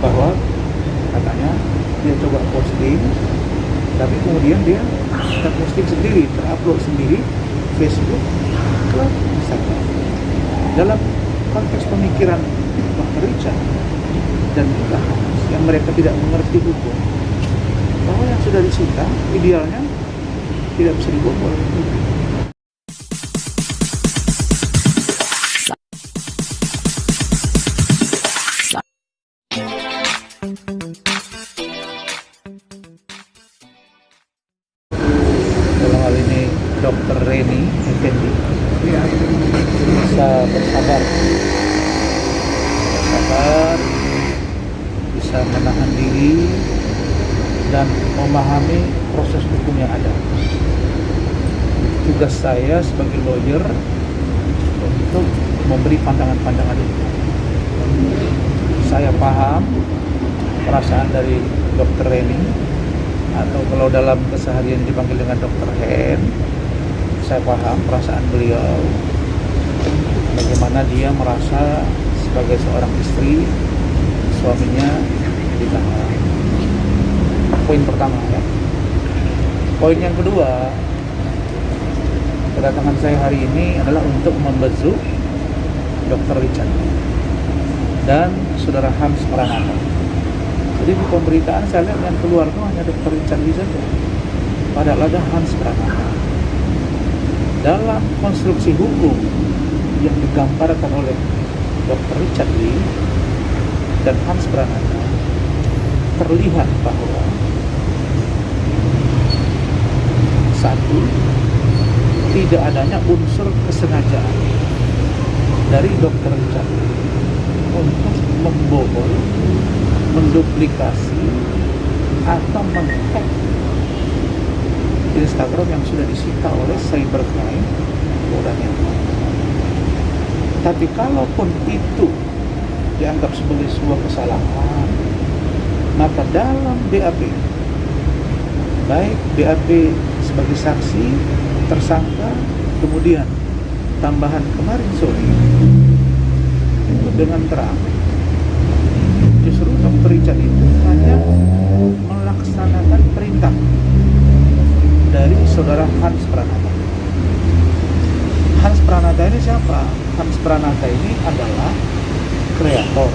bahwa katanya dia coba posting, tapi kemudian dia terposting sendiri, terupload sendiri Facebook ke Instagram. Dalam konteks pemikiran Dr. Richard dan juga yang mereka tidak mengerti hukum, bahwa yang sudah disita idealnya tidak bisa dibobol. Dalam hal ini Dr. Reni Effendi bisa bersabar, bisa menahan diri dan memahami proses hukum yang ada. Tugas saya sebagai lawyer untuk memberi pandangan-pandangan itu. Saya paham perasaan dari Dr. Reni, atau kalau dalam keseharian dipanggil dengan Dr. Hen. Saya paham perasaan beliau, bagaimana dia merasa sebagai seorang istri, suaminya ditahan. Poin pertama ya. Poin yang kedua, kedatangan saya hari ini adalah untuk membesuk Dr. Richard dan saudara Hans Pranata. Jadi di pemberitaan saya lihat yang keluar itu hanya Dr. Richard saja, padahal ada Hans Pranata. Dalam konstruksi hukum yang digambarkan oleh Dr. Richard Lee dan Hans Pranata, terlihat bahwa satu, tidak adanya unsur kesengajaan dari Dr. Richard untuk membobol, menduplikasi atau menghack Instagram yang sudah disita oleh cybercrime Polda Metro. Tapi kalaupun itu dianggap sebagai sebuah kesalahan, maka dalam BAP, baik BAP sebagai saksi, tersangka, kemudian tambahan kemarin sore itu dengan terang, justru Dr. Richard itu hanya melaksanakan perintah dari saudara Hans Pranata. Hans Pranata ini siapa? Hans Pranata ini adalah kreator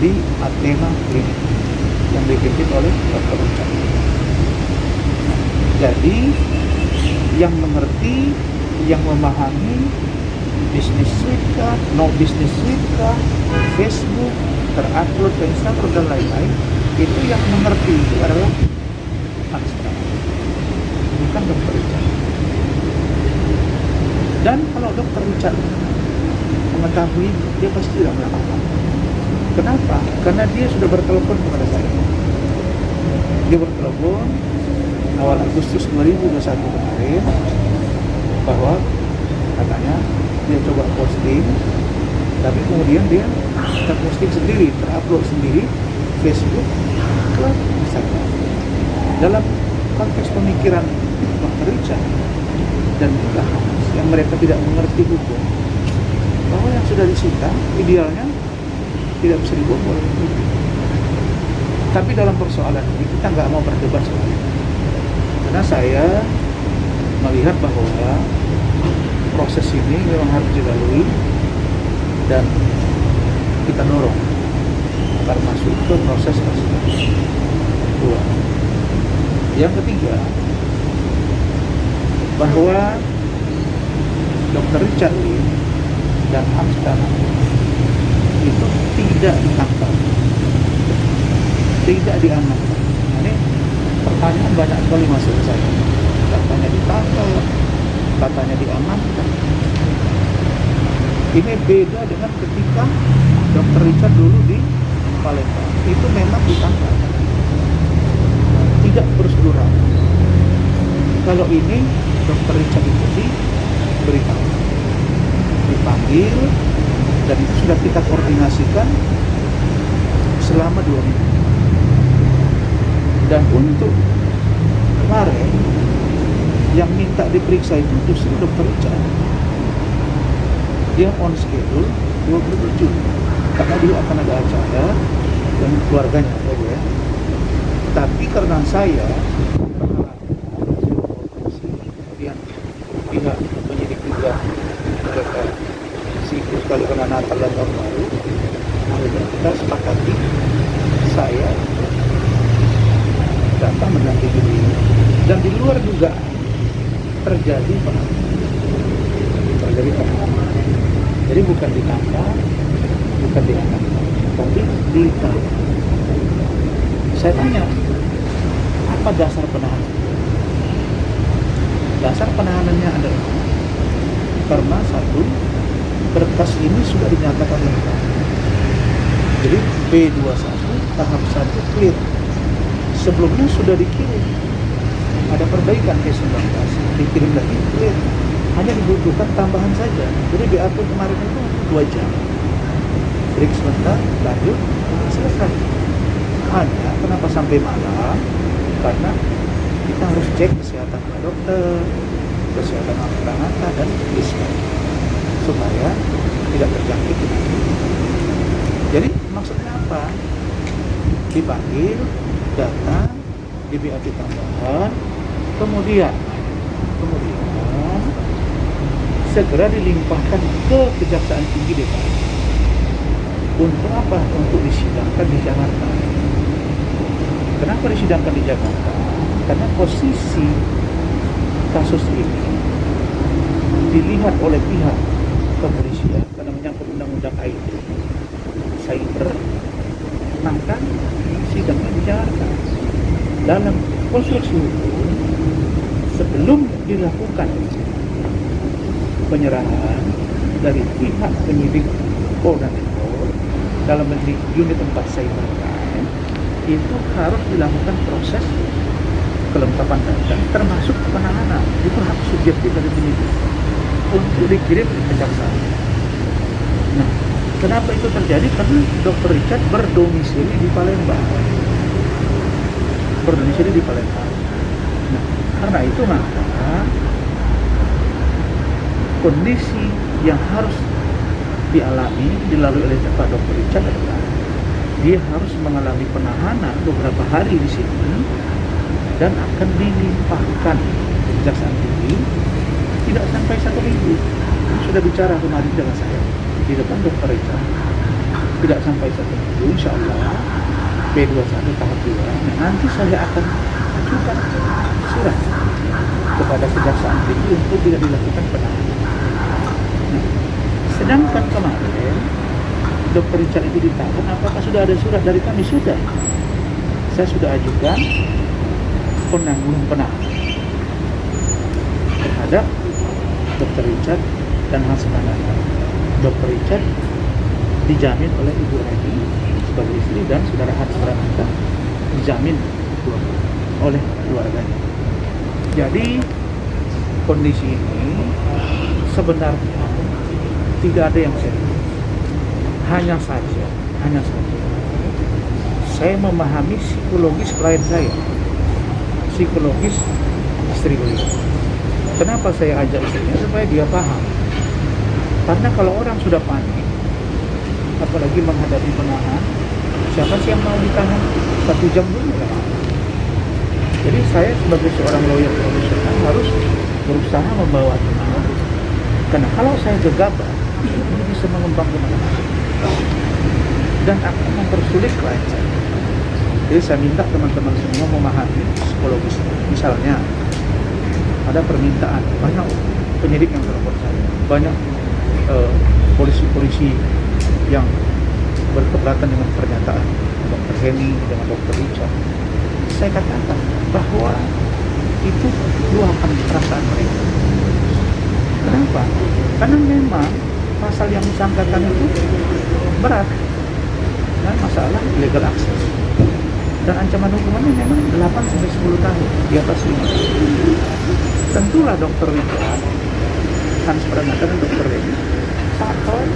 di Athena Clinic yang dipimpin oleh Dr. Richard. Jadi yang mengerti, yang memahami bisnis suite kah, no bisnis suite kah, Facebook, terupload ke Instagram dan lain-lain, itu yang mengerti itu adalah Hans Pranata, bukan Dr. Richard. Dan kalau Dr. Richard mengetahui, dia pasti tidak melakukan. Kenapa? Karena dia sudah bertelepon kepada saya. Dia bertelepon awal Agustus 2021 kemarin, bahwa katanya dia coba posting, tapi kemudian dia terposting sendiri, terupload sendiri Facebook ke Instagram. Dalam konteks pemikiran Dr. Richard dan juga yang mereka tidak mengerti hukum, bahwa yang sudah disita idealnya tidak bisa dibobol. Tapi dalam persoalan ini kita nggak mau berdebat soal itu, karena saya melihat bahwa proses ini memang harus dilalui dan kita dorong agar masuk ke proses persidangan. Dua. Yang ketiga, bahwa Dr. Richard Lee dan Hans Pranata itu tidak ditangkap, tidak diamankan. Ini pertanyaan banyak sekali masuk ke saya. Katanya ditangkap, katanya diamankan. Ini beda dengan ketika Dr. Richard dulu di Palembang. Itu memang ditangkap, tidak prosedural. Kalau ini Dr. Richard itu diberitahu, dipanggil, dan itu sudah kita koordinasikan selama 2 minggu. Dan untuk kemarin yang minta diperiksa itu justru Dr. Richard. Dia on schedule 27 karena dia akan ada acara keluarganya saja ya. Tapi karena saya kemudian pihak penyidik juga mereka sibuk sekali karena Natal dan Tahun Baru, akhirnya kita sepakati saya datang mendampingi beliau. Dan di luar juga terjadi penahanan. Jadi bukan ditangkap, bukan diangkat, tapi ditahan. Saya tanya, apa dasar penahanan? Dasar penahanannya adalah karena satu, berkas ini sudah dinyatakan lengkap. Jadi B21 tahap 1 clear. Sebelumnya sudah dikirim, ada perbaikan P19, dikirim lagi clear. Hanya dibutuhkan tambahan saja. Jadi BAP kemarin itu 2 jam. Break sebentar, lanjut, selesai. Hanya kenapa sampai malam? Karena kita harus cek kesehatan dokter, kesehatan anak-anak dan fisik, supaya tidak terjangkit. Jadi maksudnya apa? Dipanggil, datang, di BAP tambahan, kemudian segera dilimpahkan ke Kejaksaan Tinggi DKI. Untuk apa? Untuk disidangkan di Jakarta. Kenapa disidangkan di Jakarta? Karena posisi kasus ini dilihat oleh pihak kepolisian karena menyangkut undang-undang IT cyber, maka sidangnya di Jakarta. Dalam konstruksi hukum, sebelum dilakukan penyerahan dari pihak penyidik Polda Metro dalam bentuk unit 4 cybercrime, itu harus dilakukan proses kelengkapan data termasuk penahanan. Itu hak subjektif dari penyidik untuk dikirim ke kejaksaan. Nah, kenapa itu terjadi? Karena Dr. Richard berdomisili di Palembang. Nah, karena itu maka kondisi yang harus dilalui oleh Pak Dr. Richard adalah dia harus mengalami penahanan beberapa hari di sini dan akan dilimpahkan ke Kejaksaan Tinggi tidak sampai 1 minggu. Sudah bicara kemarin dengan saya di depan Dr. Richard, tidak sampai 1 minggu, insya Allah B21 tahap 2. Nah, nanti saya akan ajukan surat kepada Kejaksaan Tinggi untuk tidak dilakukan penahanan. Nah, sedangkan kemarin Dr. Richard itu ditahan, apakah sudah ada surat dari kami? Sudah. Saya sudah ajukan penangguhan penahanan terhadap Dr. Richard dan Hans Pranata. Dr. Richard dijamin oleh Ibu Reni sebagai istri dan saudara Hans Pranata dijamin oleh keluarganya. Jadi kondisi ini sebenarnya tidak ada yang serius. Hanya saja saya memahami psikologis klien saya, psikologis istri beliau. Kenapa saya ajak istrinya? Supaya dia paham. Karena kalau orang sudah panik, apalagi menghadapi penahanan, siapa sih yang mau ditahan 1 jam dulu kan? Jadi saya sebagai seorang lawyer profesional harus berusaha membawa tenang. Karena kalau saya gegabah, ini bisa mengembang kemana-mana dan akan mempersulit klien saya. Jadi saya minta teman-teman semua memahami psikologis. Misalnya ada permintaan, banyak penyidik yang telepon saya, banyak polisi-polisi yang berkeberatan dengan pernyataan Dr. Henny dengan Dr. Richard. Saya katakan bahwa itu luapan perasaan mereka. Kenapa? Karena memang pasal yang disangkakan itu berat dan masalah illegal access, dan ancaman hukumannya memang 8-10 tahun di atas 5. Tentulah Dr. Richard, Hans Pranata dan Dr. Reni sangat khawatir